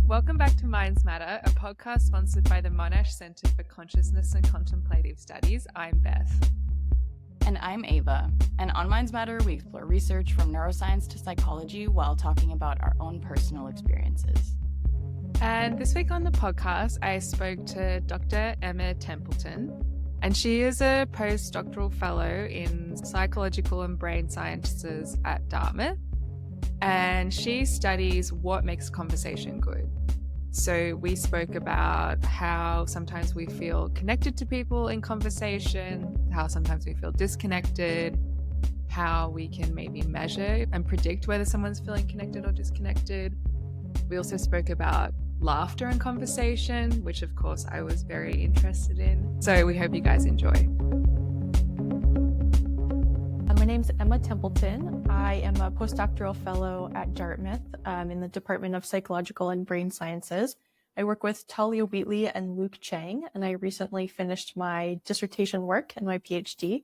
Welcome back to Minds Matter, a podcast sponsored by the Monash Centre for Consciousness and Contemplative Studies. I'm Beth. And I'm Ava. And on Minds Matter, we explore research from neuroscience to psychology while talking about our own personal experiences. And this week on the podcast, I spoke to Dr. Emma Templeton, and she is a postdoctoral fellow in psychological and brain sciences at Dartmouth. And she studies what makes conversation good. So we spoke about how sometimes we feel connected to people in conversation, how sometimes we feel disconnected, how we can maybe measure and predict whether someone's feeling connected or disconnected. We also spoke about laughter in conversation, which of course I was very interested in. So we hope you guys enjoy. My name's Emma Templeton. I am a postdoctoral fellow at Dartmouth in the Department of Psychological and Brain Sciences. I work with Talia Wheatley and Luke Chang, and I recently finished my dissertation work and my PhD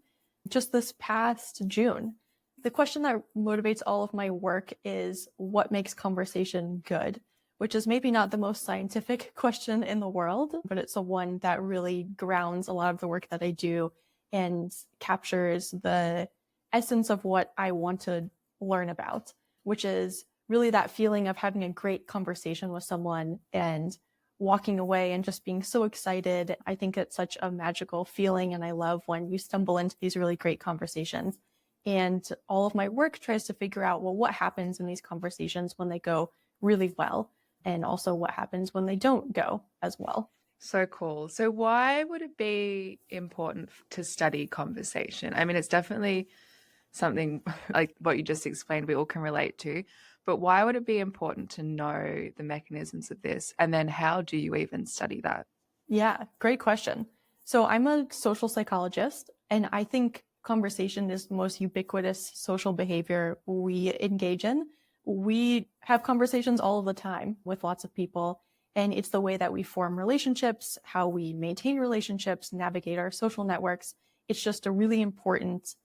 just this past June. The question that motivates all of my work is what makes conversation good, which is maybe not the most scientific question in the world, but it's the one that really grounds a lot of the work that I do and captures the essence of what I want to learn about, which is really that feeling of having a great conversation with someone and walking away and just being so excited. I think it's such a magical feeling, and I love when you stumble into these really great conversations. And all of my work tries to figure out, well, what happens in these conversations when they go really well, and also what happens when they don't go as well. So cool. So why would it be important to study conversation? I mean, it's definitely something like what you just explained we all can relate to, but why would it be important to know the mechanisms of this? And then how do you even study that? Yeah, great question. So I'm a social psychologist, and I think conversation is the most ubiquitous social behavior we engage in. We have conversations all of the time with lots of people, and it's the way that we form relationships, how we maintain relationships, navigate our social networks. It's just a really important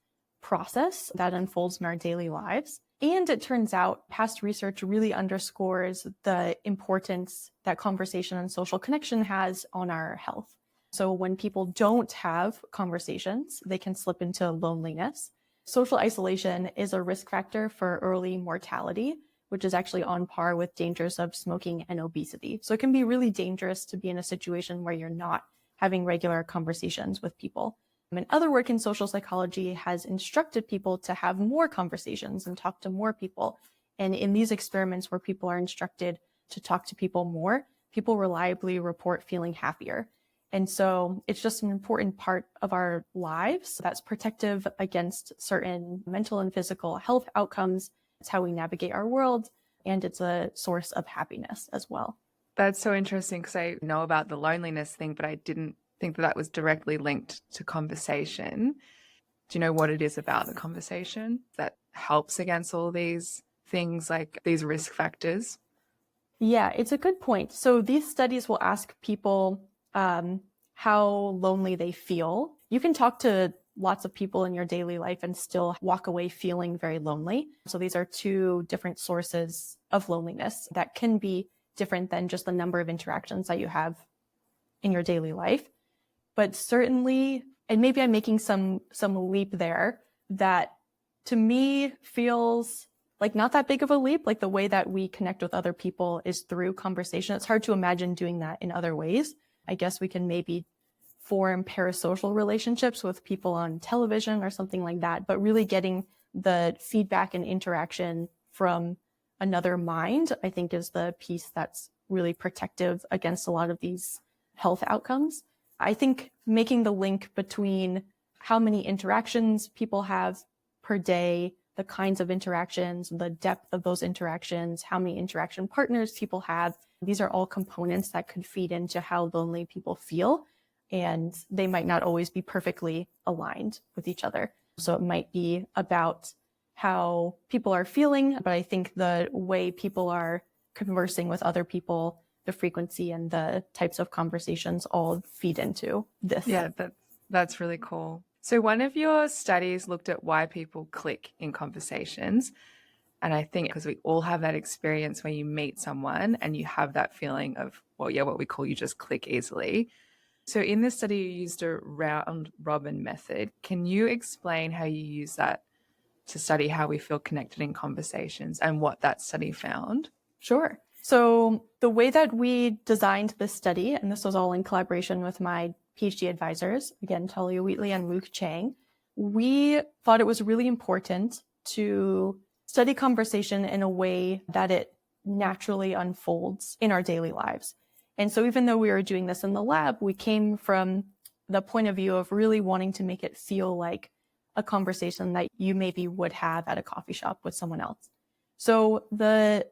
process that unfolds in our daily lives. And it turns out past research really underscores the importance that conversation and social connection has on our health. So when people don't have conversations, they can slip into loneliness. Social isolation is a risk factor for early mortality, which is actually on par with dangers of smoking and obesity. So it can be really dangerous to be in a situation where you're not having regular conversations with people. And other work in social psychology has instructed people to have more conversations and talk to more people. And in these experiments where people are instructed to talk to people more, people reliably report feeling happier. And so it's just an important part of our lives that's protective against certain mental and physical health outcomes. It's how we navigate our world, and it's a source of happiness as well. That's so interesting because I know about the loneliness thing, but I didn't think that was directly linked to conversation. Do you know what it is about the conversation that helps against all these things, like these risk factors? Yeah, it's a good point. So these studies will ask people how lonely they feel. You can talk to lots of people in your daily life and still walk away feeling very lonely. So these are two different sources of loneliness that can be different than just the number of interactions that you have in your daily life. But certainly, and maybe I'm making some leap there, that to me feels like not that big of a leap. Like the way that we connect with other people is through conversation. It's hard to imagine doing that in other ways. I guess we can maybe form parasocial relationships with people on television or something like that, but really getting the feedback and interaction from another mind, I think, is the piece that's really protective against a lot of these health outcomes. I think making the link between how many interactions people have per day, the kinds of interactions, the depth of those interactions, how many interaction partners people have, these are all components that could feed into how lonely people feel. And they might not always be perfectly aligned with each other. So it might be about how people are feeling, but I think the way people are conversing with other people, the frequency and the types of conversations all feed into this. Yeah, that's really cool. So one of your studies looked at why people click in conversations. And I think because we all have that experience where you meet someone and you have that feeling of, well, yeah, what we call you just click easily. So in this study, you used a round robin method. Can you explain how you use that to study how we feel connected in conversations and what that study found? Sure. So the way that we designed this study, and this was all in collaboration with my PhD advisors, again, Talia Wheatley and Luke Chang, we thought it was really important to study conversation in a way that it naturally unfolds in our daily lives. And so even though we were doing this in the lab, we came from the point of view of really wanting to make it feel like a conversation that you maybe would have at a coffee shop with someone else. So the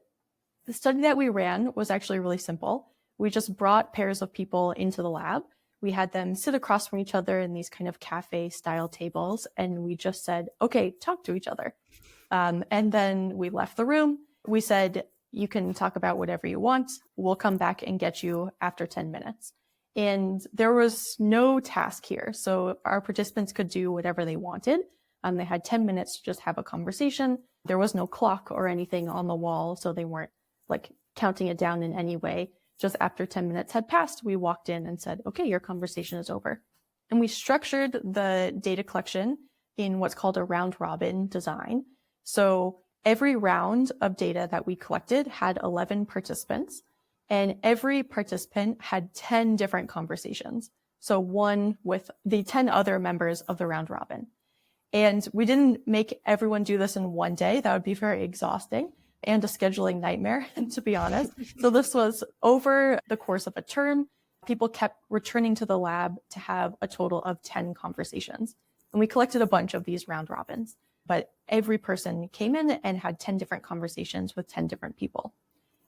study that we ran was actually really simple. We just brought pairs of people into the lab. We had them sit across from each other in these kind of cafe style tables. And we just said, okay, talk to each other. And then we left the room. We said, you can talk about whatever you want. We'll come back and get you after 10 minutes. And there was no task here. So our participants could do whatever they wanted. They had 10 minutes to just have a conversation. There was no clock or anything on the wall, so they weren't like counting it down in any way. Just after 10 minutes had passed, we walked in and said, okay, your conversation is over. And we structured the data collection in what's called a round robin design. So every round of data that we collected had 11 participants, and every participant had 10 different conversations. So one with the 10 other members of the round robin. And we didn't make everyone do this in one day. That would be very exhausting and a scheduling nightmare, to be honest. So this was over the course of a term. People kept returning to the lab to have a total of 10 conversations. And we collected a bunch of these round robins, but every person came in and had 10 different conversations with 10 different people.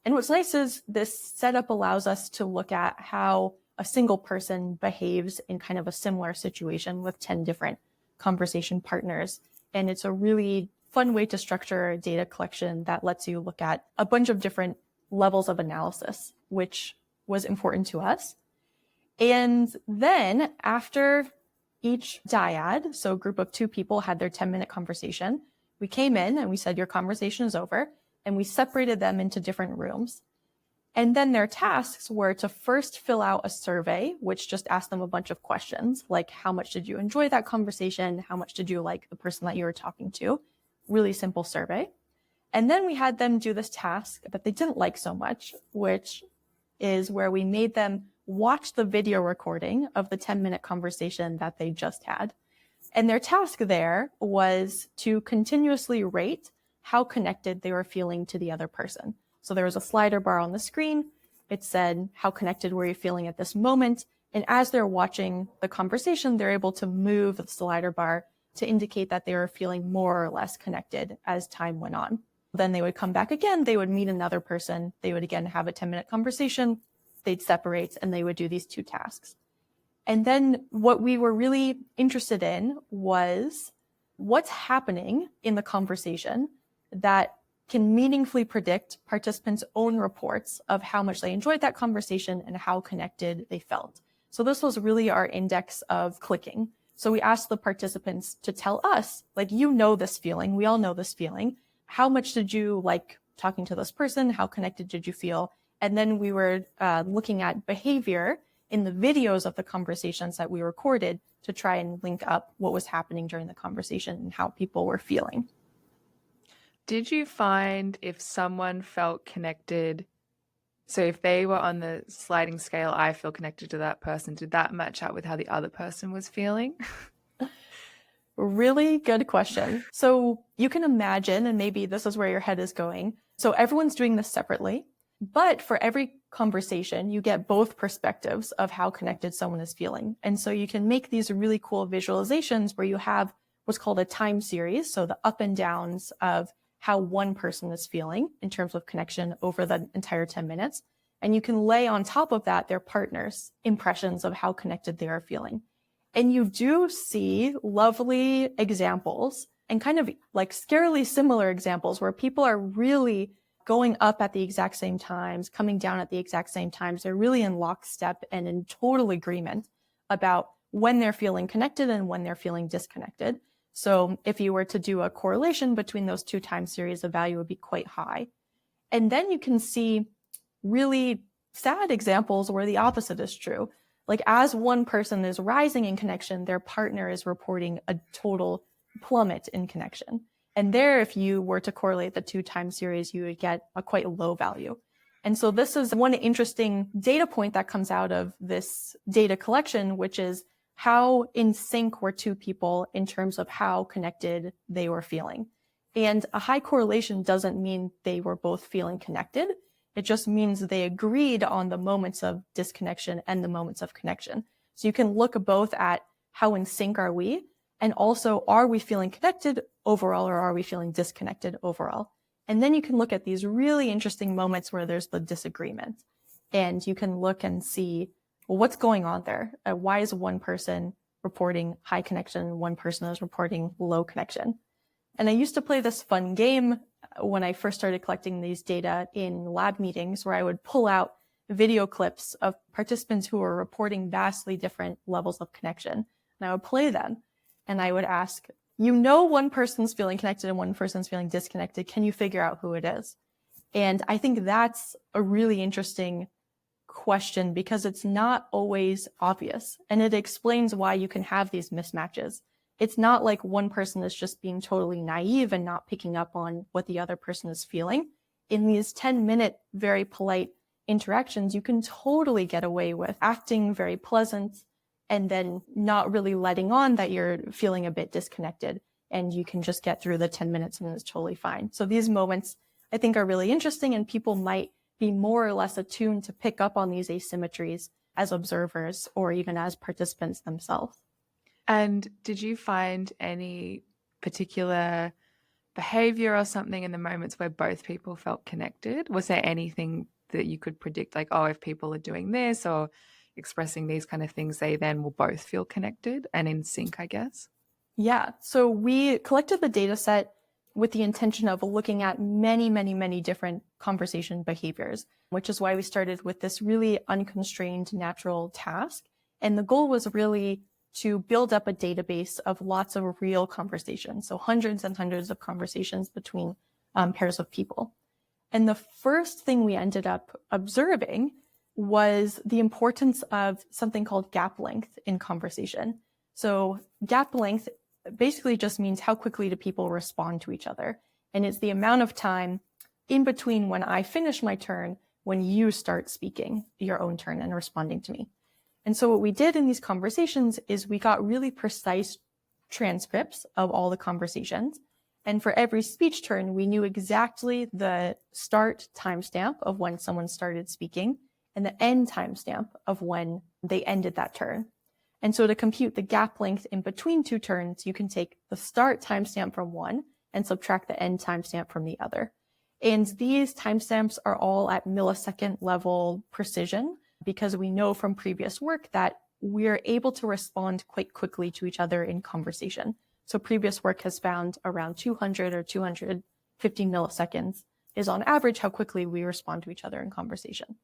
And what's nice is this setup allows us to look at how a single person behaves in kind of a similar situation with 10 different conversation partners. And it's a really fun way to structure data collection that lets you look at a bunch of different levels of analysis, which was important to us. And then after each dyad, so a group of 2 people had their 10-minute conversation, we came in and we said, your conversation is over. And we separated them into different rooms. And then their tasks were to first fill out a survey, which just asked them a bunch of questions, like how much did you enjoy that conversation? How much did you like the person that you were talking to? Really simple survey. And then we had them do this task that they didn't like so much, which is where we made them watch the video recording of the 10-minute conversation that they just had. And their task there was to continuously rate how connected they were feeling to the other person. So there was a slider bar on the screen. It said, how connected were you feeling at this moment? And as they're watching the conversation, they're able to move the slider bar to indicate that they were feeling more or less connected as time went on. Then they would come back again. They would meet another person. They would again have a 10-minute conversation. They'd separate and they would do these 2 tasks. And then what we were really interested in was what's happening in the conversation that can meaningfully predict participants' own reports of how much they enjoyed that conversation and how connected they felt. So this was really our index of clicking. So we asked the participants to tell us, like, you know this feeling, we all know this feeling. How much did you like talking to this person? How connected did you feel? And then we were looking at behavior in the videos of the conversations that we recorded to try and link up what was happening during the conversation and how people were feeling. Did you find if someone felt connected, so if they were on the sliding scale, I feel connected to that person, did that match up with how the other person was feeling? Really good question. So you can imagine, and maybe this is where your head is going. So everyone's doing this separately, but for every conversation, you get both perspectives of how connected someone is feeling. And so you can make these really cool visualizations where you have what's called a time series. So the up and downs of how one person is feeling in terms of connection over the entire 10 minutes. And you can lay on top of that their partners' impressions of how connected they are feeling. And you do see lovely examples and kind of like scarily similar examples where people are really going up at the exact same times, coming down at the exact same times. They're really in lockstep and in total agreement about when they're feeling connected and when they're feeling disconnected. So if you were to do a correlation between those two time series, the value would be quite high. And then you can see really sad examples where the opposite is true. Like as one person is rising in connection, their partner is reporting a total plummet in connection. And there, if you were to correlate the two time series, you would get a quite low value. And so this is one interesting data point that comes out of this data collection, which is how in sync were two people in terms of how connected they were feeling. And a high correlation doesn't mean they were both feeling connected. It just means they agreed on the moments of disconnection and the moments of connection. So you can look both at how in sync are we, and also are we feeling connected overall or are we feeling disconnected overall? And then you can look at these really interesting moments where there's the disagreement. And you can look and see, well, what's going on there? Why is one person reporting high connection, one person is reporting low connection? And I used to play this fun game when I first started collecting these data in lab meetings where I would pull out video clips of participants who were reporting vastly different levels of connection. And I would play them and I would ask, you know, one person's feeling connected and one person's feeling disconnected. Can you figure out who it is? And I think that's a really interesting question because it's not always obvious. And it explains why you can have these mismatches. It's not like one person is just being totally naive and not picking up on what the other person is feeling. In these 10-minute, very polite interactions, you can totally get away with acting very pleasant and then not really letting on that you're feeling a bit disconnected. And you can just get through the 10 minutes and it's totally fine. So these moments, I think, are really interesting and people might be more or less attuned to pick up on these asymmetries as observers or even as participants themselves. And did you find any particular behavior or something in the moments where both people felt connected? Was there anything that you could predict, like, oh, if people are doing this or expressing these kind of things, they then will both feel connected and in sync, I guess? Yeah. So we collected the data set with the intention of looking at many, many, many different conversation behaviors, which is why we started with this really unconstrained natural task. And the goal was really to build up a database of lots of real conversations. So hundreds and hundreds of conversations between pairs of people. And the first thing we ended up observing was the importance of something called gap length in conversation. So gap length basically just means how quickly do people respond to each other. And it's the amount of time in between when I finish my turn, when you start speaking your own turn and responding to me. And so what we did in these conversations is we got really precise transcripts of all the conversations. And for every speech turn, we knew exactly the start timestamp of when someone started speaking and the end timestamp of when they ended that turn. And so to compute the gap length in between two turns, you can take the start timestamp from one and subtract the end timestamp from the other. And these timestamps are all at millisecond level precision because we know from previous work that we're able to respond quite quickly to each other in conversation. So previous work has found around 200 or 250 milliseconds is on average how quickly we respond to each other in conversation.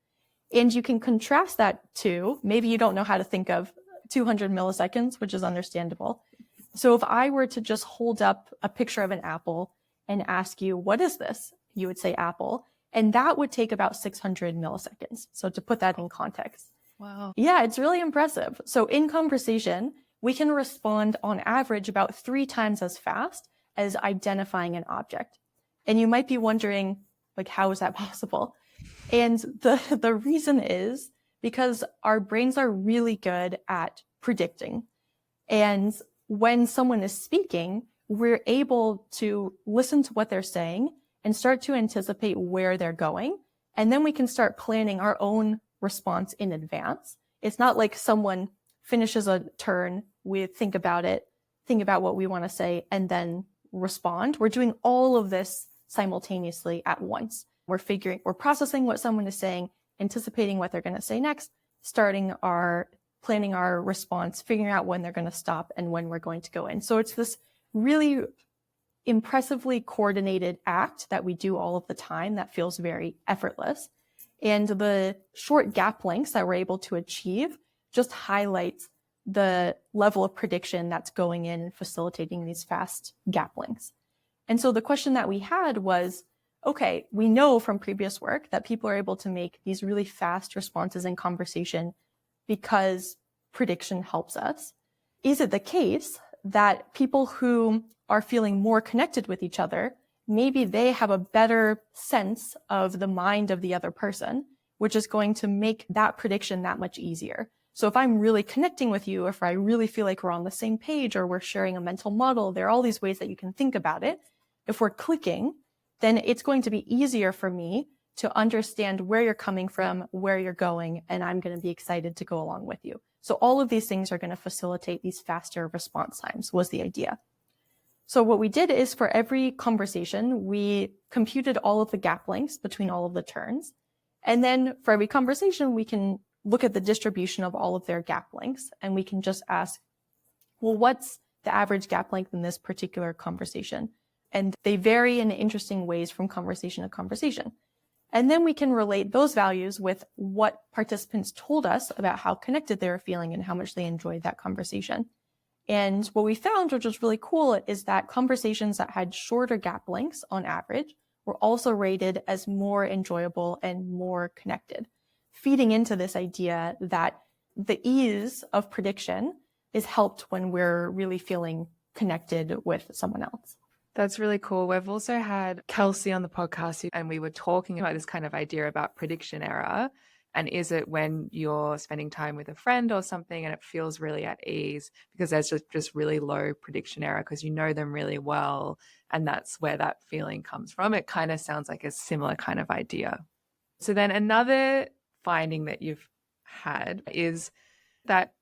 And you can contrast that to, maybe you don't know how to think of 200 milliseconds, which is understandable. So if I were to just hold up a picture of an apple and ask you, what is this? You would say apple. And that would take about 600 milliseconds. So to put that in context. Wow. Yeah, it's really impressive. So in conversation, we can respond on average about 3 times as fast as identifying an object. And you might be wondering, like, how is that possible? And the reason is because our brains are really good at predicting. And when someone is speaking, we're able to listen to what they're saying and start to anticipate where they're going. And then we can start planning our own response in advance. It's not like someone finishes a turn, we think about it, think about what we want to say, and then respond. We're doing all of this simultaneously at once. We're processing what someone is saying, anticipating what they're going to say next, planning our response, figuring out when they're going to stop and when we're going to go in. So it's this really impressively coordinated act that we do all of the time that feels very effortless. And the short gap lengths that we're able to achieve just highlights the level of prediction that's going in and facilitating these fast gap lengths. And so the question that we had was, okay, we know from previous work that people are able to make these really fast responses in conversation because prediction helps us. Is it the case that people who are feeling more connected with each other, maybe they have a better sense of the mind of the other person, which is going to make that prediction that much easier? So if I'm really connecting with you, if I really feel like we're on the same page or we're sharing a mental model, there are all these ways that you can think about it. If we're clicking, then it's going to be easier for me to understand where you're coming from, where you're going, and I'm going to be excited to go along with you. So all of these things are going to facilitate these faster response times, was the idea. So what we did is for every conversation, we computed all of the gap lengths between all of the turns. And then for every conversation, we can look at the distribution of all of their gap lengths, and we can just ask, well, what's the average gap length in this particular conversation? And they vary in interesting ways from conversation to conversation. And then we can relate those values with what participants told us about how connected they were feeling and how much they enjoyed that conversation. And what we found, which was really cool, is that conversations that had shorter gap lengths on average were also rated as more enjoyable and more connected, feeding into this idea that the ease of prediction is helped when we're really feeling connected with someone else. That's really cool. We've also had Kelsey on the podcast, and we were talking about this kind of idea about prediction error. And is it when you're spending time with a friend or something and it feels really at ease because there's just really low prediction error because you know them really well, and that's where that feeling comes from? It kind of sounds like a similar kind of idea. So then another finding that you've had is that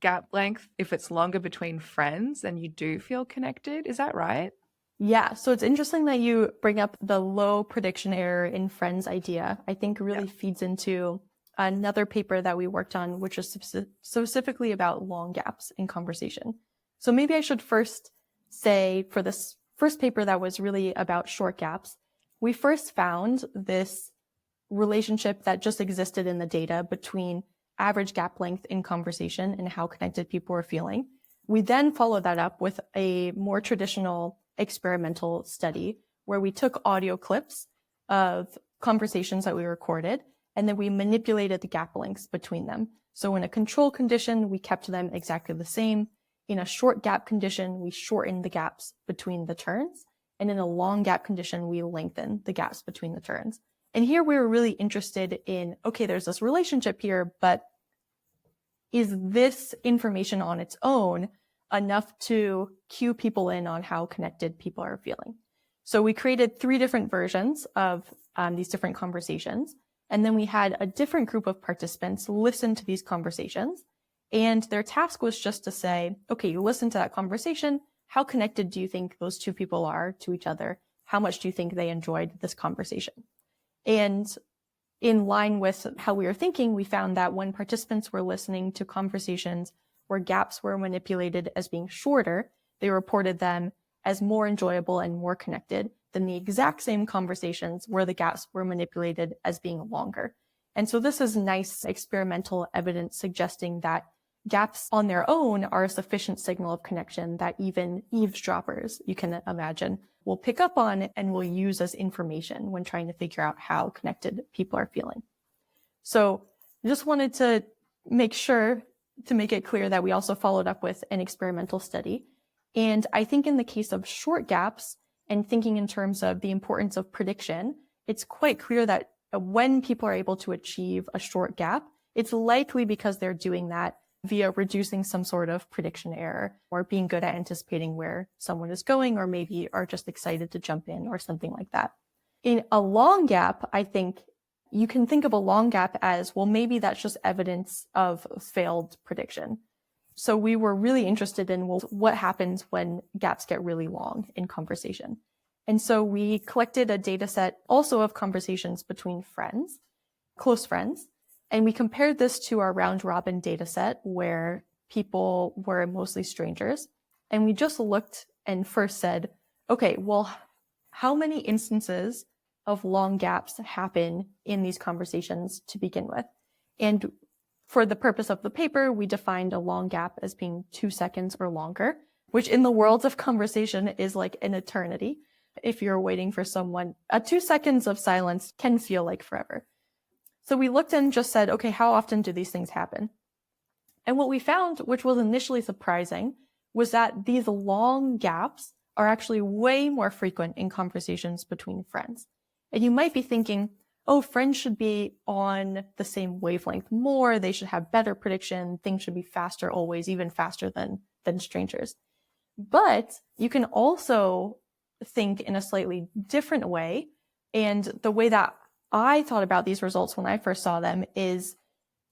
gap length, if it's longer between friends, then you do feel connected. Is that right? Yeah, so it's interesting that you bring up the low prediction error in friends idea. I think really feeds into another paper that we worked on, which is specifically about long gaps in conversation. So maybe I should first say, for this first paper that was really about short gaps, we first found this relationship that just existed in the data between average gap length in conversation and how connected people were feeling. We then followed that up with a more traditional experimental study where we took audio clips of conversations that we recorded, and then we manipulated the gap lengths between them. So in a control condition, we kept them exactly the same. In a short gap condition, we shortened the gaps between the turns. And in a long gap condition, we lengthened the gaps between the turns. And here we were really interested in, okay, there's this relationship here, but is this information on its own enough to cue people in on how connected people are feeling? So we created 3 different versions of these different conversations. And then we had a different group of participants listen to these conversations. And their task was just to say, okay, you listen to that conversation. How connected do you think those 2 people are to each other? How much do you think they enjoyed this conversation? And in line with how we were thinking, we found that when participants were listening to conversations where gaps were manipulated as being shorter, they reported them as more enjoyable and more connected than the exact same conversations where the gaps were manipulated as being longer. And so this is nice experimental evidence suggesting that gaps on their own are a sufficient signal of connection that even eavesdroppers, you can imagine, will pick up on and will use as information when trying to figure out how connected people are feeling. So I just wanted to make sure to make it clear that we also followed up with an experimental study. And I think in the case of short gaps and thinking in terms of the importance of prediction, it's quite clear that when people are able to achieve a short gap, it's likely because they're doing that via reducing some sort of prediction error or being good at anticipating where someone is going, or maybe are just excited to jump in or something like that. In a long gap, I think you can think of a long gap as, well, maybe that's just evidence of failed prediction. So we were really interested in, well, what happens when gaps get really long in conversation? And so we collected a data set also of conversations between friends, close friends, and we compared this to our round robin data set where people were mostly strangers. And we just looked and first said, okay, well, how many instances of long gaps happen in these conversations to begin with? And For the purpose of the paper, we defined a long gap as being 2 seconds or longer, which in the world of conversation is like an eternity. If you're waiting for someone, 2 seconds of silence can feel like forever. So we looked and just said, okay, how often do these things happen? And what we found, which was initially surprising, was that these long gaps are actually way more frequent in conversations between friends. And you might be thinking, oh, friends should be on the same wavelength more, they should have better prediction, things should be faster always, even faster than strangers. But you can also think in a slightly different way. And the way that I thought about these results when I first saw them is,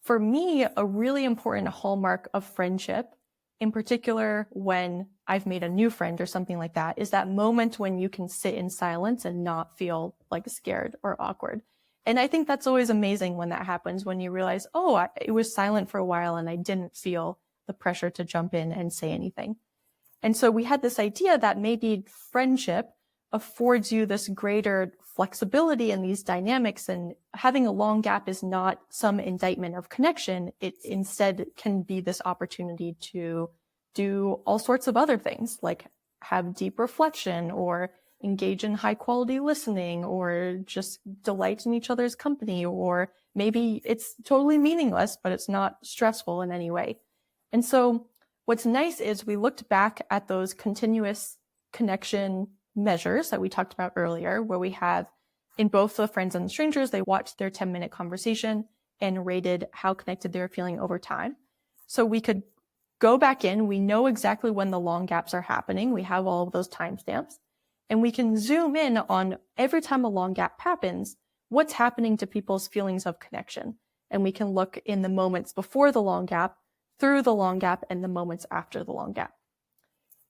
for me, a really important hallmark of friendship, in particular when I've made a new friend or something like that, is that moment when you can sit in silence and not feel like scared or awkward. And I think that's always amazing when that happens, when you realize, oh, it was silent for a while and I didn't feel the pressure to jump in and say anything. And so we had this idea that maybe friendship affords you this greater flexibility in these dynamics, and having a long gap is not some indictment of connection. It instead can be this opportunity to do all sorts of other things, like have deep reflection or engage in high quality listening or just delight in each other's company. Or maybe it's totally meaningless, but it's not stressful in any way. And so what's nice is we looked back at those continuous connection measures that we talked about earlier, where we have in both the friends and the strangers, they watched their 10-minute conversation and rated how connected they were feeling over time. So we could go back in. We know exactly when the long gaps are happening. We have all of those timestamps, and we can zoom in on every time a long gap happens, what's happening to people's feelings of connection. And we can look in the moments before the long gap, through the long gap, and the moments after the long gap.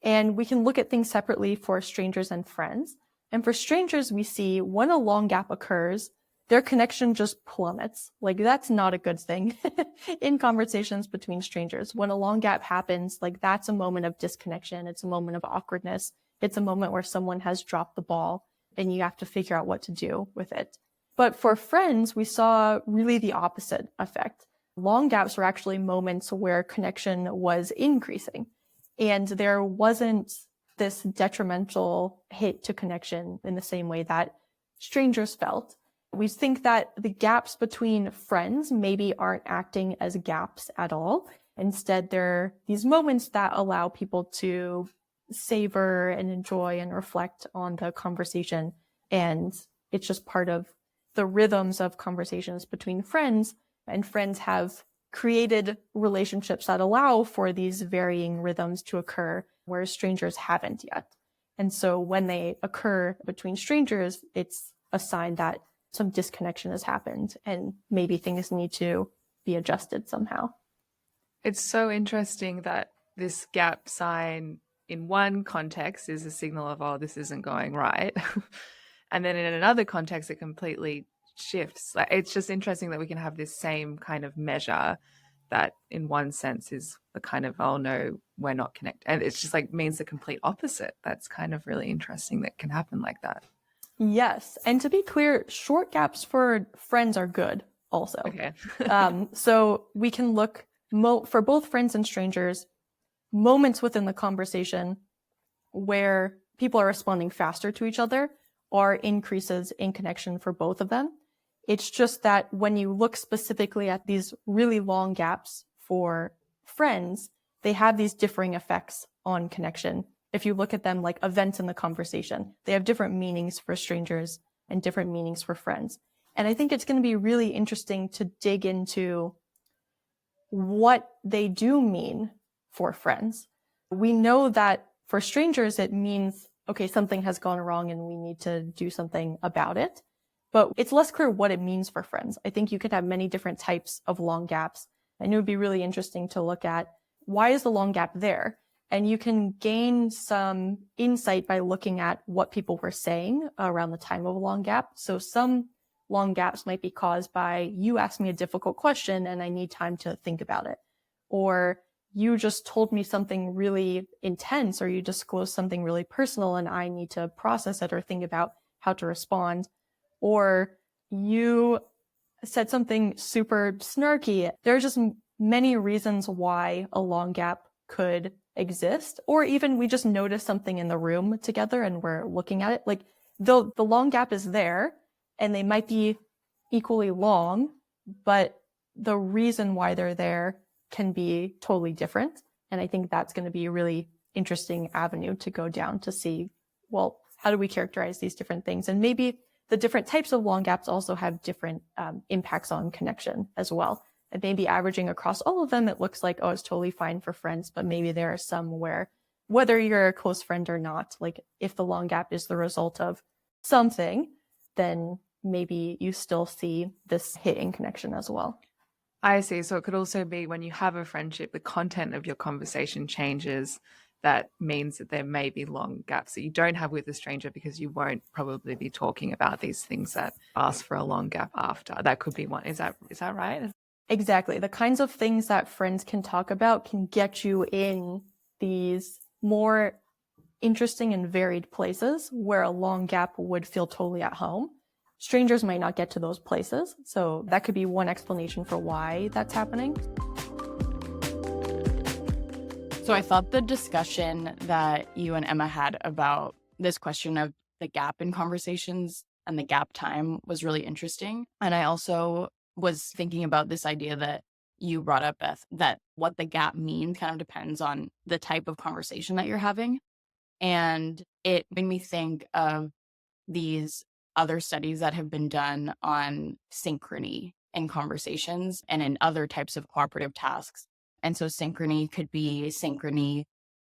And we can look at things separately for strangers and friends. And for strangers, we see when a long gap occurs, their connection just plummets. Like, that's not a good thing in conversations between strangers. When a long gap happens, like, that's a moment of disconnection. It's a moment of awkwardness. It's a moment where someone has dropped the ball and you have to figure out what to do with it. But for friends, we saw really the opposite effect. Long gaps were actually moments where connection was increasing. And there wasn't this detrimental hit to connection in the same way that strangers felt. We think that the gaps between friends maybe aren't acting as gaps at all. Instead, they're these moments that allow people to savor and enjoy and reflect on the conversation. And it's just part of the rhythms of conversations between friends. And friends have created relationships that allow for these varying rhythms to occur, whereas strangers haven't yet. And so when they occur between strangers, it's a sign that some disconnection has happened and maybe things need to be adjusted somehow. It's so interesting that this gap sign in one context is a signal of, oh, this isn't going right. And then in another context, it completely shifts. Like, it's just interesting that we can have this same kind of measure that in one sense is the kind of, oh no, we're not connected. And it's just like means the complete opposite. That's kind of really interesting that can happen like that. Yes. And to be clear, short gaps for friends are good also. Okay. So we can look for both friends and strangers, moments within the conversation where people are responding faster to each other are increases in connection for both of them. It's just that when you look specifically at these really long gaps for friends, they have these differing effects on connection. If you look at them like events in the conversation, they have different meanings for strangers and different meanings for friends. And I think it's going to be really interesting to dig into what they do mean for friends. We know that for strangers, it means, okay, something has gone wrong and we need to do something about it. But it's less clear what it means for friends. I think you could have many different types of long gaps. And it would be really interesting to look at, why is the long gap there? And you can gain some insight by looking at what people were saying around the time of a long gap. So some long gaps might be caused by, you asked me a difficult question and I need time to think about it. Or you just told me something really intense, or you disclosed something really personal and I need to process it or think about how to respond. Or you said something super snarky. There are just many reasons why a long gap could exist, or even we just notice something in the room together and we're looking at it. Like the long gap is there and they might be equally long, but the reason why they're there can be totally different. And I think that's going to be a really interesting avenue to go down to see, well, how do we characterize these different things? And maybe the different types of long gaps also have different impacts on connection as well. And maybe averaging across all of them, it looks like, oh, it's totally fine for friends, but maybe there are some where, whether you're a close friend or not, like if the long gap is the result of something, then maybe you still see this hitting connection as well. I see. So it could also be when you have a friendship, the content of your conversation changes. That means that there may be long gaps that you don't have with a stranger because you won't probably be talking about these things that ask for a long gap after. That could be one. Is that right? Exactly. The kinds of things that friends can talk about can get you in these more interesting and varied places where a long gap would feel totally at home. Strangers might not get to those places. So that could be one explanation for why that's happening. So I thought the discussion that you and Emma had about this question of the gap in conversations and the gap time was really interesting. And I also was thinking about this idea that you brought up, Beth, that what the gap means kind of depends on the type of conversation that you're having. And it made me think of these other studies that have been done on synchrony in conversations and in other types of cooperative tasks. And so synchrony could be synchrony,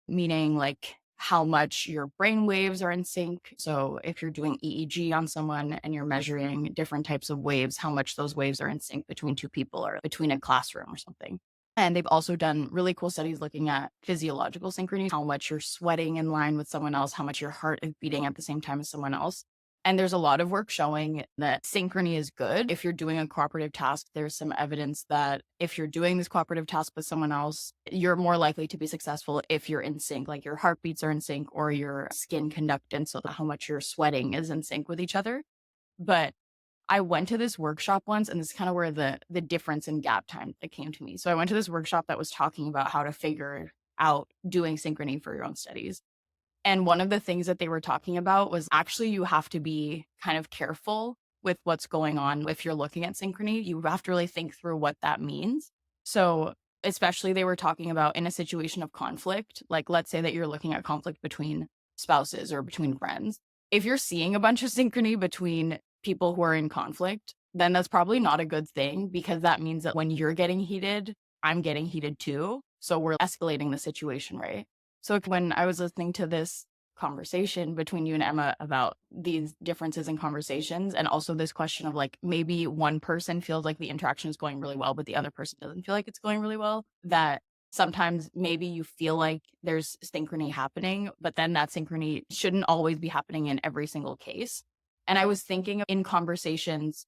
meaning like how much your brain waves are in sync. So if you're doing EEG on someone and you're measuring different types of waves, how much those waves are in sync between two people or between a classroom or something. And they've also done really cool studies looking at physiological synchrony, how much you're sweating in line with someone else, how much your heart is beating at the same time as someone else. And there's a lot of work showing that synchrony is good. If you're doing a cooperative task, there's some evidence that if you're doing this cooperative task with someone else, you're more likely to be successful if you're in sync, like your heartbeats are in sync or your skin conductance, so how much you're sweating is in sync with each other. But I went to this workshop once, and this is kind of where the difference in gap time that came to me. So I went to this workshop that was talking about how to figure out doing synchrony for your own studies. And one of the things that they were talking about was actually you have to be kind of careful with what's going on. If you're looking at synchrony, you have to really think through what that means. So especially they were talking about in a situation of conflict, like let's say that you're looking at conflict between spouses or between friends. If you're seeing a bunch of synchrony between people who are in conflict, then that's probably not a good thing, because that means that when you're getting heated, I'm getting heated too. So we're escalating the situation, right? So when I was listening to this conversation between you and Emma about these differences in conversations, and also this question of like maybe one person feels like the interaction is going really well, but the other person doesn't feel like it's going really well, that sometimes maybe you feel like there's synchrony happening, but then that synchrony shouldn't always be happening in every single case. And I was thinking in conversations,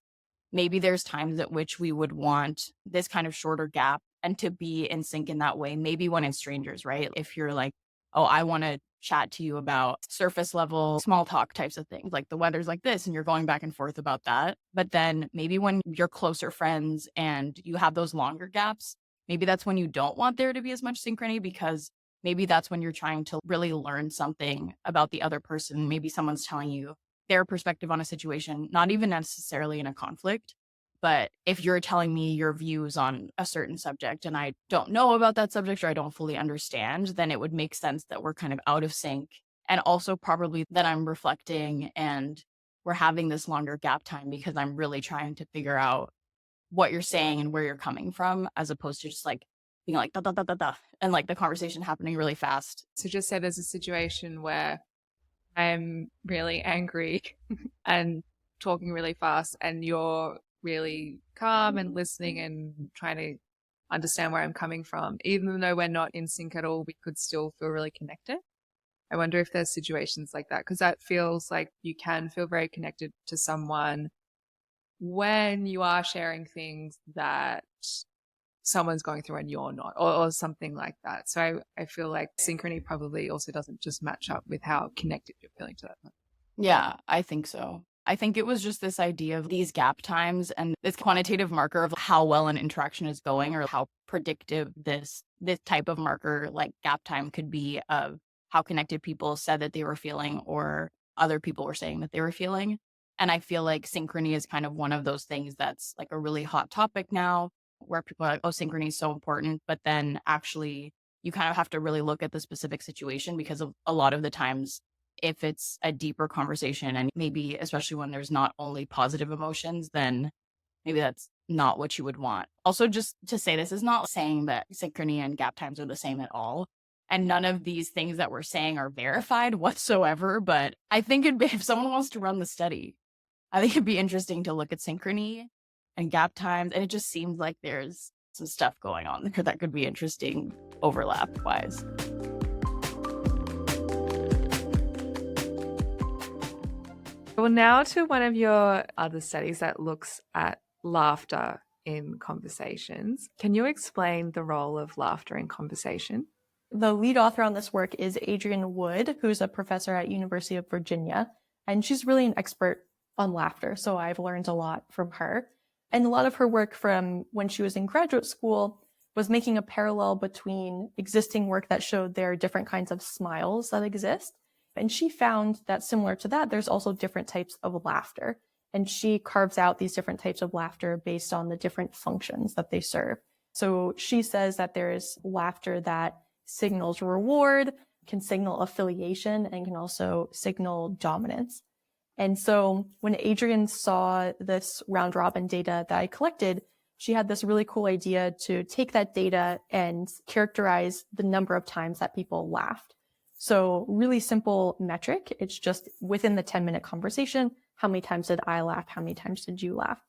maybe there's times at which we would want this kind of shorter gap and to be in sync in that way. Maybe when it's strangers, right? If you're like, oh, I want to chat to you about surface level small talk types of things, like the weather's like this, and you're going back and forth about that. But then maybe when you're closer friends and you have those longer gaps, maybe that's when you don't want there to be as much synchrony, because maybe that's when you're trying to really learn something about the other person. Maybe someone's telling you their perspective on a situation, not even necessarily in a conflict. But if you're telling me your views on a certain subject and I don't know about that subject or I don't fully understand, then it would make sense that we're kind of out of sync. And also probably that I'm reflecting and we're having this longer gap time because I'm really trying to figure out what you're saying and where you're coming from, as opposed to just like being like da da da da da and like the conversation happening really fast. So just say there's a situation where I'm really angry and talking really fast, and you're really calm and listening and trying to understand where I'm coming from. Even though we're not in sync at all, we could still feel really connected. I wonder if there's situations like that, because that feels like you can feel very connected to someone when you are sharing things that someone's going through and you're not, or something like that. So I feel like synchrony probably also doesn't just match up with how connected you're feeling to that person. Yeah, I think so. I think it was just this idea of these gap times and this quantitative marker of how well an interaction is going or how predictive this type of marker like gap time could be of how connected people said that they were feeling or other people were saying that they were feeling. And I feel like synchrony is kind of one of those things that's like a really hot topic now where people are like, oh, synchrony is so important. But then actually you kind of have to really look at the specific situation because of a lot of the times if it's a deeper conversation and maybe especially when there's not only positive emotions, then maybe that's not what you would want. Also, just to say, this is not saying that synchrony and gap times are the same at all. And none of these things that we're saying are verified whatsoever. But I think if someone wants to run the study, I think it'd be interesting to look at synchrony and gap times. And it just seems like there's some stuff going on there that could be interesting overlap wise. Well, now to one of your other studies that looks at laughter in conversations. Can you explain the role of laughter in conversation? The lead author on this work is Adrienne Wood, who's a professor at University of Virginia, and she's really an expert on laughter, so I've learned a lot from her. And a lot of her work from when she was in graduate school was making a parallel between existing work that showed there are different kinds of smiles that exist. And she found that similar to that, there's also different types of laughter. And she carves out these different types of laughter based on the different functions that they serve. So she says that there's laughter that signals reward, can signal affiliation, and can also signal dominance. And so when Adrienne saw this round robin data that I collected, she had this really cool idea to take that data and characterize the number of times that people laughed. So really simple metric. It's just within the 10-minute conversation, how many times did I laugh? How many times did you laugh?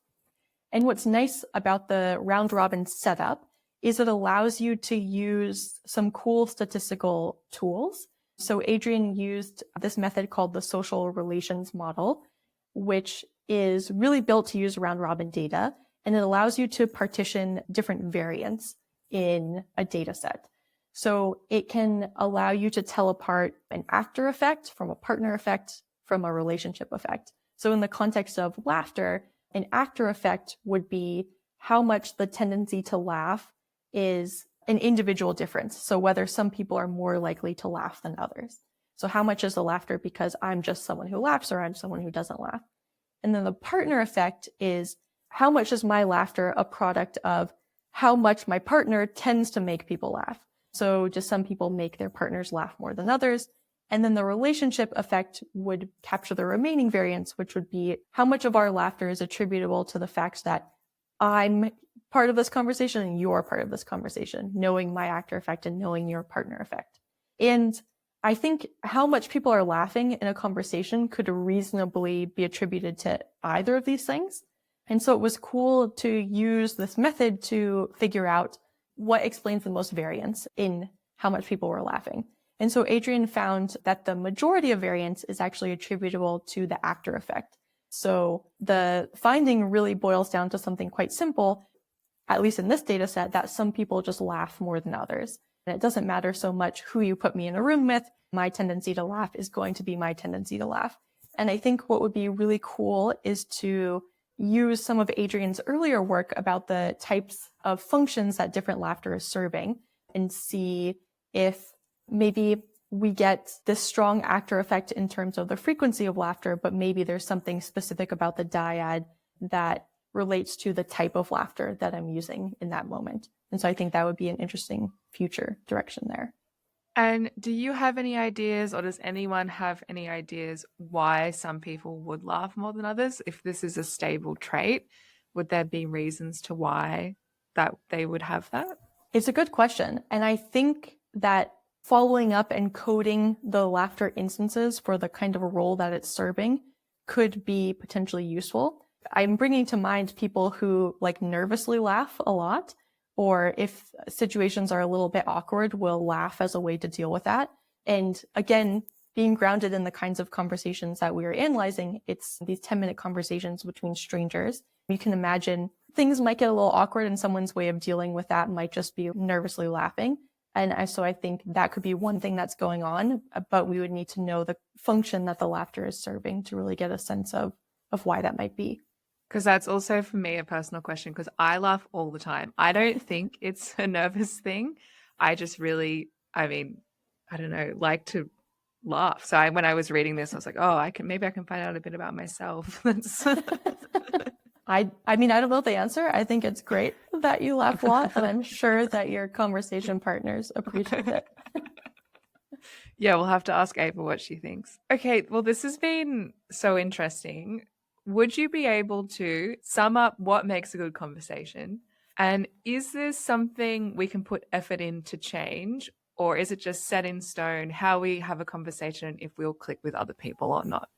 And what's nice about the round robin setup is it allows you to use some cool statistical tools. So Adrienne used this method called the social relations model, which is really built to use round robin data. And it allows you to partition different variants in a data set. So it can allow you to tell apart an actor effect from a partner effect from a relationship effect. So in the context of laughter, an actor effect would be how much the tendency to laugh is an individual difference. So whether some people are more likely to laugh than others. So how much is the laughter because I'm just someone who laughs or I'm someone who doesn't laugh? And then the partner effect is how much is my laughter a product of how much my partner tends to make people laugh? So just some people make their partners laugh more than others. And then the relationship effect would capture the remaining variance, which would be how much of our laughter is attributable to the fact that I'm part of this conversation and you're part of this conversation, knowing my actor effect and knowing your partner effect. And I think how much people are laughing in a conversation could reasonably be attributed to either of these things. And so it was cool to use this method to figure out what explains the most variance in how much people were laughing. And so Adrienne found that the majority of variance is actually attributable to the actor effect. So the finding really boils down to something quite simple, at least in this data set, that some people just laugh more than others. And it doesn't matter so much who you put me in a room with, my tendency to laugh is going to be my tendency to laugh. And I think what would be really cool is to use some of Adrienne's earlier work about the types of functions that different laughter is serving and see if maybe we get this strong actor effect in terms of the frequency of laughter, but maybe there's something specific about the dyad that relates to the type of laughter that I'm using in that moment. And so I think that would be an interesting future direction there. And do you have any ideas, or does anyone have any ideas why some people would laugh more than others? If this is a stable trait, would there be reasons to why that they would have that? It's a good question. And I think that following up and coding the laughter instances for the kind of role that it's serving could be potentially useful. I'm bringing to mind people who like nervously laugh a lot, or if situations are a little bit awkward, will laugh as a way to deal with that. And again, being grounded in the kinds of conversations that we are analyzing, it's these 10-minute conversations between strangers. You can imagine things might get a little awkward and someone's way of dealing with that might just be nervously laughing. And so I think that could be one thing that's going on, but we would need to know the function that the laughter is serving to really get a sense of of why that might be. Because that's also for me a personal question, because I laugh all the time. I don't think it's a nervous thing. I just really, I mean, I don't know, like to laugh. So when I was reading this, I was like, oh, maybe I can find out a bit about myself. I mean, I don't know the answer. I think it's great that you laugh a lot, and I'm sure that your conversation partners appreciate it. Yeah, we'll have to ask Ava what she thinks. Okay, well, this has been so interesting. Would you be able to sum up what makes a good conversation? And is there something we can put effort in to change? Or is it just set in stone how we have a conversation if we'll click with other people or not?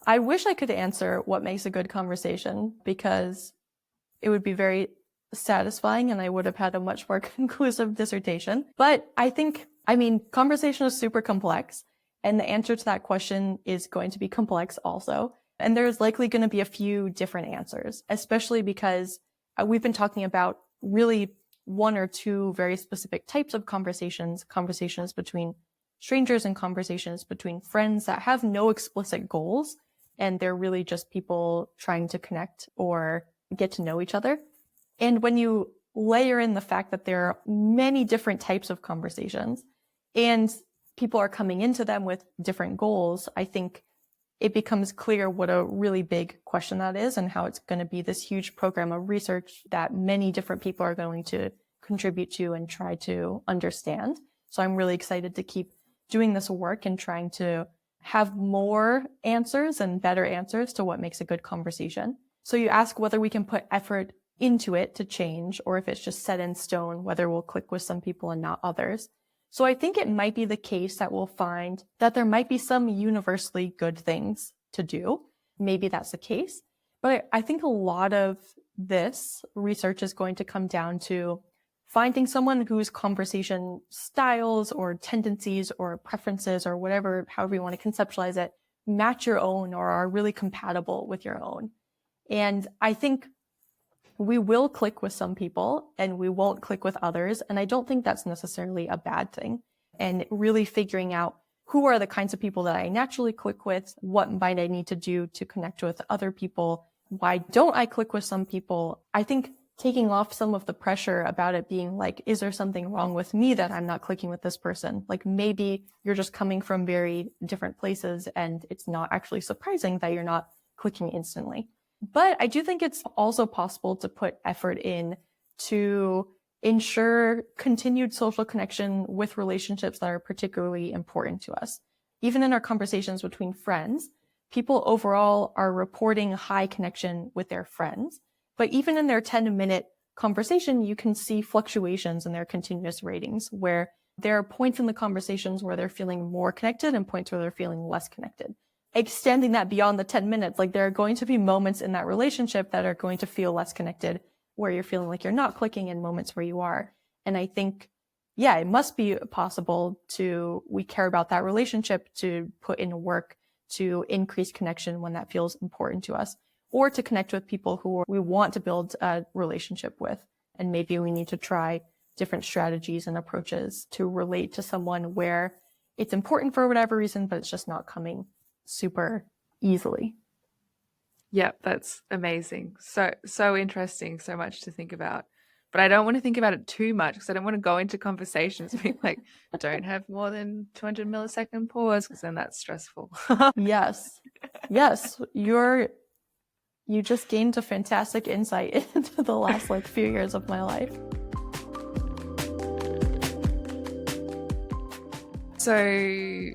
I wish I could answer what makes a good conversation, because it would be very satisfying and I would have had a much more conclusive dissertation. But conversation is super complex, and the answer to that question is going to be complex also. And there's likely going to be a few different answers, especially because we've been talking about really one or two very specific types of conversations between strangers and conversations between friends that have no explicit goals. And they're really just people trying to connect or get to know each other. And when you layer in the fact that there are many different types of conversations and people are coming into them with different goals, I think it becomes clear what a really big question that is, and how it's going to be this huge program of research that many different people are going to contribute to and try to understand. So I'm really excited to keep doing this work and trying to have more answers and better answers to what makes a good conversation. So you ask whether we can put effort into it to change, or if it's just set in stone, whether we'll click with some people and not others. So I think it might be the case that we'll find that there might be some universally good things to do. Maybe that's the case. But I think a lot of this research is going to come down to finding someone whose conversation styles or tendencies or preferences or whatever, however you want to conceptualize it, match your own or are really compatible with your own. And I think we will click with some people and we won't click with others. And I don't think that's necessarily a bad thing. And really figuring out who are the kinds of people that I naturally click with, what might I need to do to connect with other people, why don't I click with some people? I think taking off some of the pressure about it being like, is there something wrong with me that I'm not clicking with this person? Like maybe you're just coming from very different places and it's not actually surprising that you're not clicking instantly. But I do think it's also possible to put effort in to ensure continued social connection with relationships that are particularly important to us. Even in our conversations between friends, people overall are reporting high connection with their friends. But even in their 10-minute conversation, you can see fluctuations in their continuous ratings, where there are points in the conversations where they're feeling more connected and points where they're feeling less connected. Extending that beyond the 10 minutes, like there are going to be moments in that relationship that are going to feel less connected, where you're feeling like you're not clicking, and moments where you are. And I think, yeah, it must be possible we care about that relationship, to put in work to increase connection when that feels important to us, or to connect with people who we want to build a relationship with. And maybe we need to try different strategies and approaches to relate to someone where it's important for whatever reason, but it's just not coming super easily. Yeah, that's amazing. So interesting, so much to think about. But I don't want to think about it too much, because I don't want to go into conversations being like, don't have more than 200 millisecond pause, because then that's stressful. Yes. You just gained a fantastic insight into the last few years of my life. So,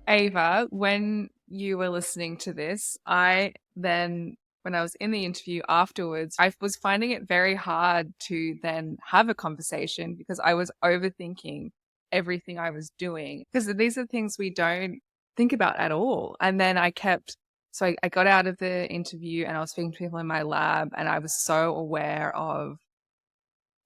Ava, when you were listening to this, when I was in the interview afterwards, I was finding it very hard to then have a conversation, because I was overthinking everything I was doing, because these are things we don't think about at all. And then I got out of the interview and I was speaking to people in my lab, and I was so aware of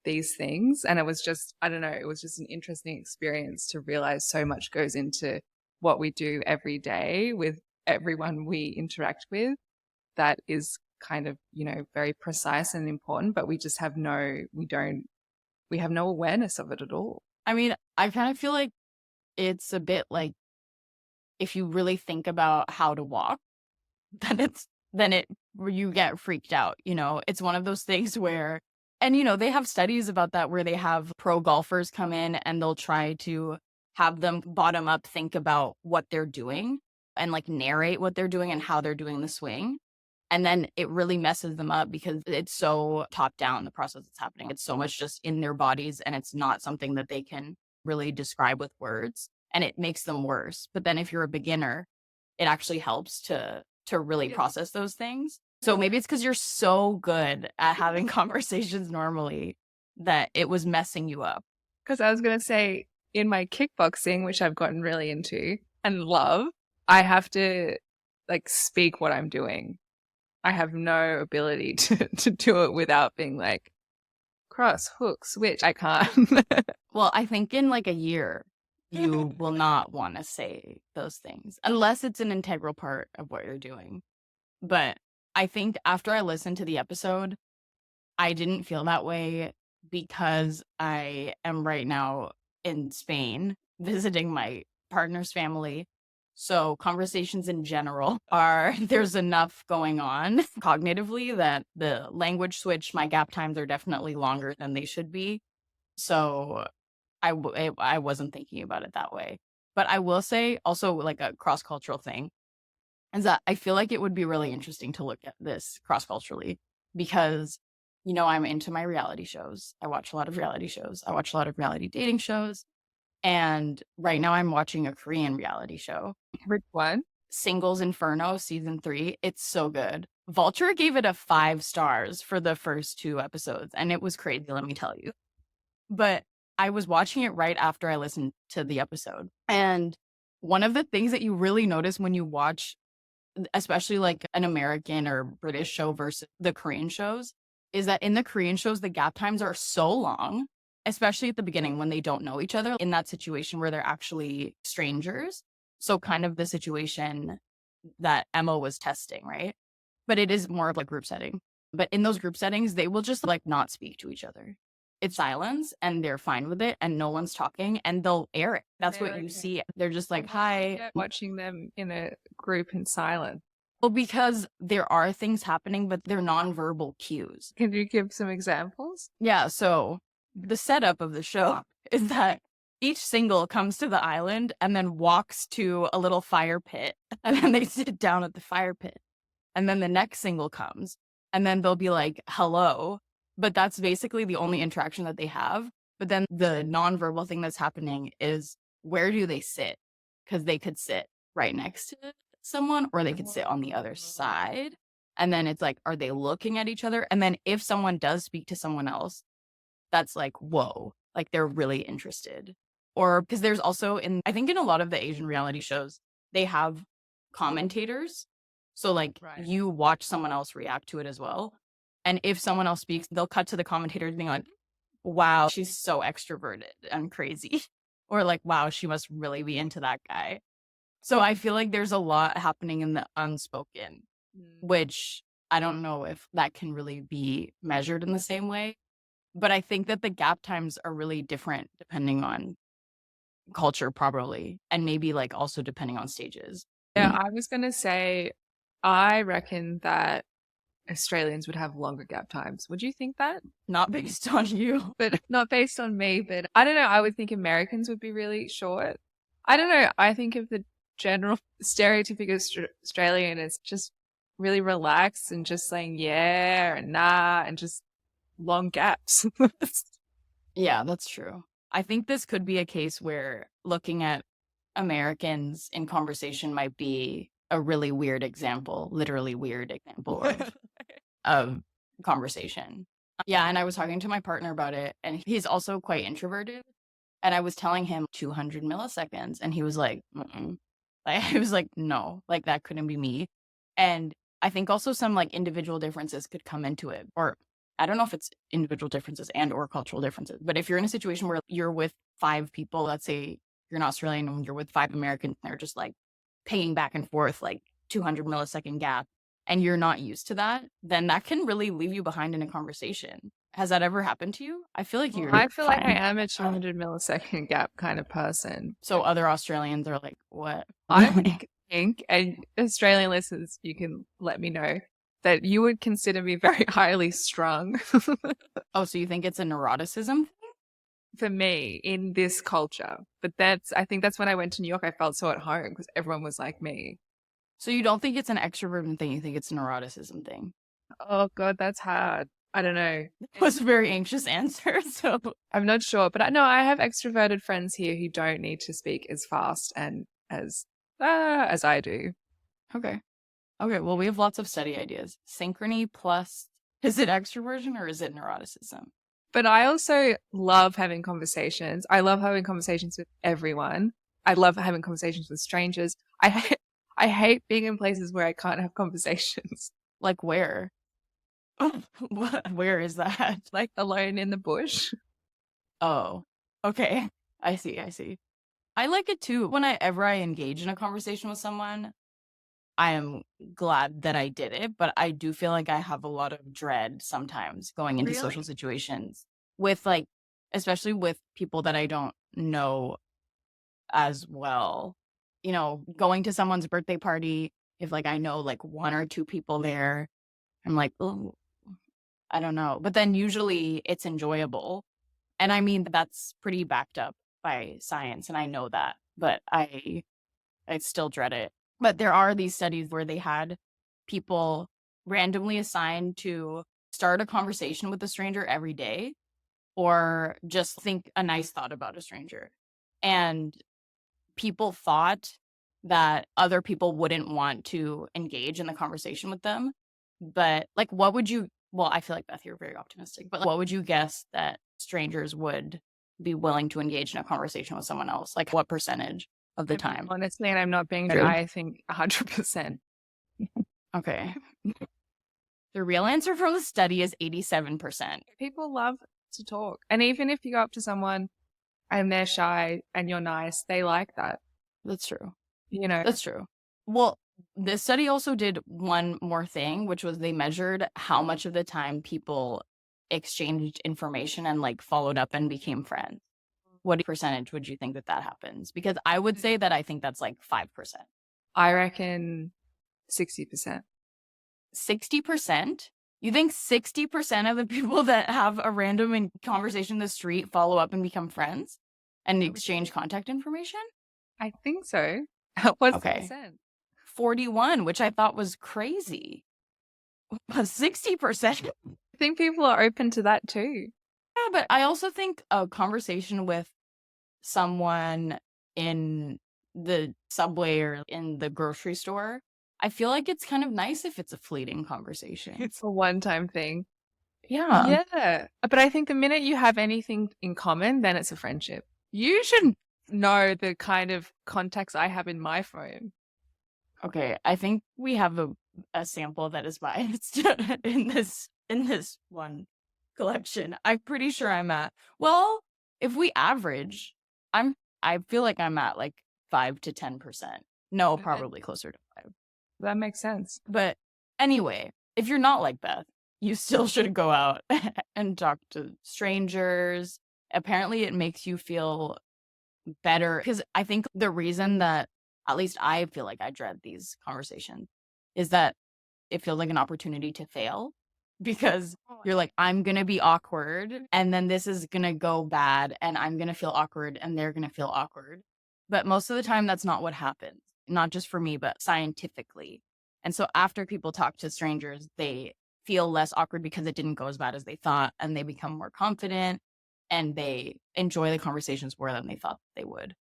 these things. And it was just, I don't know, it was just an interesting experience to realize so much goes into what we do every day with everyone we interact with, that is kind of, very precise and important, but we just have no awareness of it at all. I mean, I kind of feel like it's a bit like, if you really think about how to walk, then it's then you get freaked out. It's one of those things where, and they have studies about that where they have pro golfers come in and they'll try to have them bottom up think about what they're doing and like narrate what they're doing and how they're doing the swing. And then it really messes them up because it's so top down, the process that's happening. It's so much just in their bodies and it's not something that they can really describe with words, and it makes them worse. But then if you're a beginner, it actually helps to really process those things. So maybe it's because you're so good at having conversations normally that it was messing you up. Because I was going to say, in my kickboxing, which I've gotten really into and love, I have to like speak what I'm doing. I have no ability to do it without being like cross, hook, switch. I can't. Well, I think in like a year, you will not want to say those things unless it's an integral part of what you're doing. But I think after I listened to the episode, I didn't feel that way because I am right now in Spain visiting my partner's family. So conversations in general there's enough going on cognitively that the language switch, my gap times are definitely longer than they should be. So I wasn't thinking about it that way. But I will say also like a cross-cultural thing is that I feel like it would be really interesting to look at this cross-culturally because, I'm into my reality shows. I watch a lot of reality shows. I watch a lot of reality dating shows. And right now I'm watching a Korean reality show. Which one? Singles Inferno season 3. It's so good. Vulture gave it a 5 stars for the first 2 episodes. And it was crazy, let me tell you. But I was watching it right after I listened to the episode. And one of the things that you really notice when you watch, especially like an American or British show versus the Korean shows, is that in the Korean shows, the gap times are so long, especially at the beginning when they don't know each other in that situation where they're actually strangers. So kind of the situation that Emma was testing, right? But it is more of a group setting. But in those group settings, they will just like not speak to each other. It's silence and they're fine with it and no one's talking and they'll air it. That's what you see. They're just like, hi. Watching them in a group in silence. Well, because there are things happening, but they're nonverbal cues. Can you give some examples? Yeah. So the setup of the show is that each single comes to the island and then walks to a little fire pit and then they sit down at the fire pit. And then the next single comes and then they'll be like, hello. But that's basically the only interaction that they have. But then the nonverbal thing that's happening is where do they sit? Because they could sit right next to someone or they could sit on the other side. And then it's like, are they looking at each other? And then if someone does speak to someone else, that's like, whoa, like they're really interested. Or because there's also I think in a lot of the Asian reality shows, they have commentators. So like you watch someone else react to it as well. And if someone else speaks, they'll cut to the commentators being like, wow, she's so extroverted and crazy. Or like, wow, she must really be into that guy. So I feel like there's a lot happening in the unspoken, which I don't know if that can really be measured in the same way. But I think that the gap times are really different depending on culture, probably. And maybe like also depending on stages. Yeah, I was going to say, I reckon that Australians would have longer gap times. Would you think that? Not based on you. But not based on me. But I don't know. I would think Americans would be really short. I don't know. I think of the general stereotypical Australian as just really relaxed and just saying yeah and nah and just long gaps. Yeah, that's true. I think this could be a case where looking at Americans in conversation might be a really weird example, literally weird example of conversation. Yeah, and I was talking to my partner about it, and he's also quite introverted. And I was telling him 200 milliseconds, and he was like, mm-mm. I was like, no, like that couldn't be me. And I think also some like individual differences could come into it, or I don't know if it's individual differences and or cultural differences, but if you're in a situation where you're with 5 people, let's say you're an Australian and you're with 5 Americans, and they're just like pinging back and forth, like 200 millisecond gap, and you're not used to that, then that can really leave you behind in a conversation. Has that ever happened to you? I feel like I feel like I am a 200 millisecond gap kind of person. So other Australians are like, what? I think think, and Australian listeners, you can let me know, that you would consider me very highly strung Oh, so you think it's a neuroticism? for me in this culture. But I think that's when I went to New York, I felt so at home because everyone was like me. So you don't think it's an extroverted thing, you think it's a neuroticism thing? Oh God, that's hard. I don't know. That was a very anxious answer, so I'm not sure, but I know I have extroverted friends here who don't need to speak as fast and as I do. okay. Okay, well, we have lots of study ideas. Synchrony plus, is it extroversion or is it neuroticism? But I also love having conversations. I love having conversations with everyone. I love having conversations with strangers. I hate being in places where I can't have conversations, Like where? Where is that? like alone in the bush. Oh, okay. I see, I see. I like it too. Whenever I engage in a conversation with someone, I am glad that I did it, but I do feel like I have a lot of dread sometimes going into social Really? situations with like, especially with people that I don't know as well. You know, going to someone's birthday party, if like I know like one or two people there, I'm like, oh, I don't know. But then usually it's enjoyable. And I mean, that's pretty backed up by science, and I know that, but I still dread it. But there are these studies where they had people randomly assigned to start a conversation with a stranger every day or just think a nice thought about a stranger. And people thought that other people wouldn't want to engage in the conversation with them. But like, well, I feel like Beth, you're very optimistic, but like, what would you guess that strangers would be willing to engage in a conversation with someone else? Like what percentage of the time? Honestly, and I'm not being True. I think 100%. Okay. The real answer from the study is 87%. People love to talk. And even if you go up to someone and they're shy and you're nice, they like that. That's true. You know, That's true. Well, this study also did one more thing, which was they measured how much of the time people exchanged information and like followed up and became friends. What percentage would you think that happens? Because I would say that I think that's like 5%. I reckon 60%. 60%? You think 60% of the people that have a random conversation in the street follow up and become friends and exchange contact information? I think so. What's the Okay. percent? 41, which I thought was crazy. 60%? I think people are open to that too. Yeah, but I also think a conversation with someone in the subway or in the grocery store, I feel like it's kind of nice if it's a fleeting conversation. It's a one-time thing. Yeah. Yeah. But I think the minute you have anything in common, then it's a friendship. You should know the kind of contacts I have in my phone. Okay, I think we have a sample that is biased in this one collection. I'm pretty sure I'm at, well, if we average, I feel like I'm at like 5 to 10%. No, Okay. probably closer to 5. That makes sense. But anyway, if you're not like Beth, you still should go out and talk to strangers. Apparently it makes you feel better because I think the reason that at least I feel like I dread these conversations is that it feels like an opportunity to fail because you're like, I'm going to be awkward and then this is going to go bad and I'm going to feel awkward and they're going to feel awkward. But most of the time, that's not what happens, not just for me, but scientifically. And so after people talk to strangers, they feel less awkward because it didn't go as bad as they thought and they become more confident and they enjoy the conversations more than they thought they would.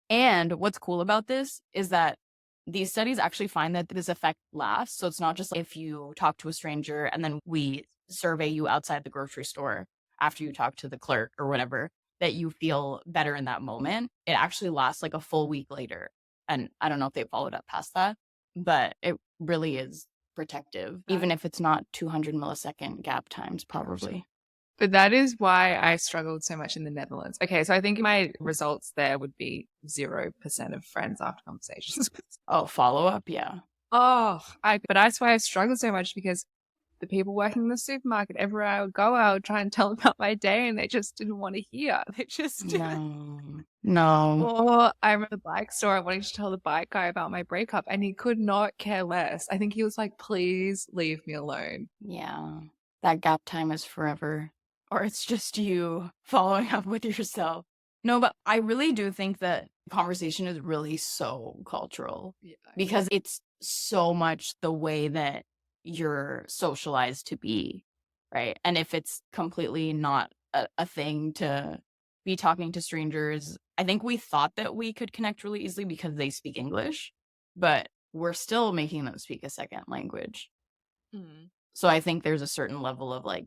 And what's cool about this is that these studies actually find that this effect lasts. So it's not just like if you talk to a stranger and then we survey you outside the grocery store after you talk to the clerk or whatever, that you feel better in that moment. It actually lasts like a full week later. And I don't know if they followed up past that, but it really is protective, even if it's not 200 millisecond gap times, probably. But that is why I struggled so much in the Netherlands. Okay, so I think my results there would be 0% of friends after conversations. Oh, follow up? Yeah. But that's why I struggled so much because the people working in the supermarket, everywhere I would go, I would try and tell them about my day and they just didn't want to hear. They just No. No. Or I remember the bike store, I wanted to tell the bike guy about my breakup, and he could not care less. I think he was like, please leave me alone. Yeah. That gap time is forever. Or it's just you following up with yourself. No, but I really do think that conversation is really so cultural Yeah. because it's so much the way that you're socialized to be, right? And if it's completely not a thing to be talking to strangers, I think we thought that we could connect really easily because they speak English, but we're still making them speak a second language. Mm. So I think there's a certain level of like,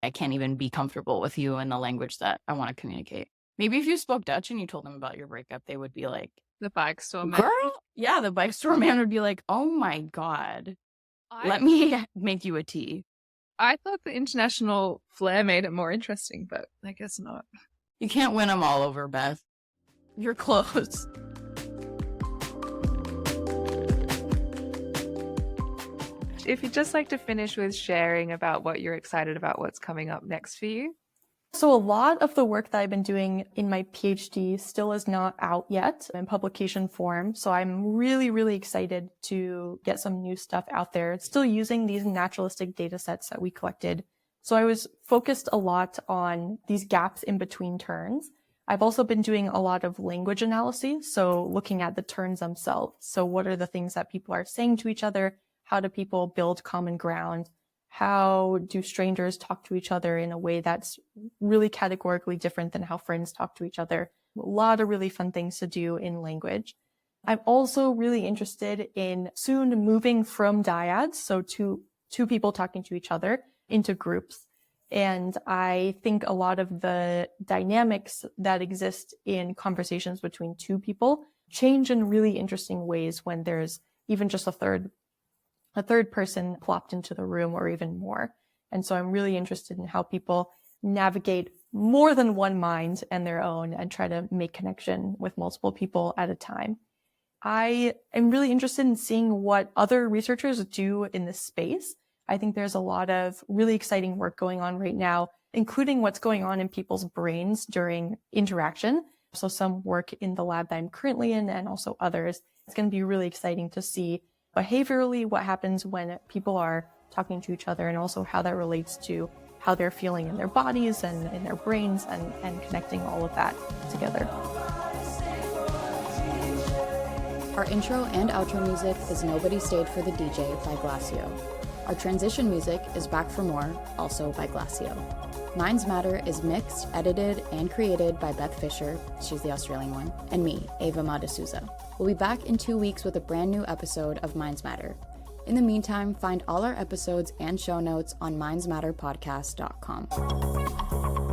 I can't even be comfortable with you in the language that I want to communicate. Maybe if you spoke Dutch and you told them about your breakup, they would be like, The bike store man. girl. Yeah, the bike store man would be like, oh my God, let I, me make you a tea. I thought the international flair made it more interesting, but I guess not. You can't win them all over, Beth. You're close. If you'd just like to finish with sharing about what you're excited about, what's coming up next for you. So a lot of the work that I've been doing in my PhD still is not out yet in publication form. So I'm really, really excited to get some new stuff out there. Still using these naturalistic data sets that we collected. So I was focused a lot on these gaps in between turns. I've also been doing a lot of language analysis. So looking at the turns themselves. So what are the things that people are saying to each other? How do people build common ground? How do strangers talk to each other in a way that's really categorically different than how friends talk to each other? A lot of really fun things to do in language. I'm also really interested in soon moving from dyads, so two people talking to each other, into groups. And I think a lot of the dynamics that exist in conversations between two people change in really interesting ways when there's even just a third person plopped into the room or even more. And so I'm really interested in how people navigate more than one mind and their own and try to make connection with multiple people at a time. I am really interested in seeing what other researchers do in this space. I think there's a lot of really exciting work going on right now, including what's going on in people's brains during interaction. So some work in the lab that I'm currently in and also others. It's going to be really exciting to see behaviorally what happens when people are talking to each other and also how that relates to how they're feeling in their bodies and in their brains and connecting all of that together. Our intro and outro music is Nobody Stayed for the DJ by Glacio. Our transition music is Back for More, also by Glacio. Minds Matter is mixed, edited, and created by Beth Fisher, she's the Australian one, and me, Ava D'Souza. We'll be back in 2 weeks with a brand new episode of Minds Matter. In the meantime, find all our episodes and show notes on mindsmatterpodcast.com.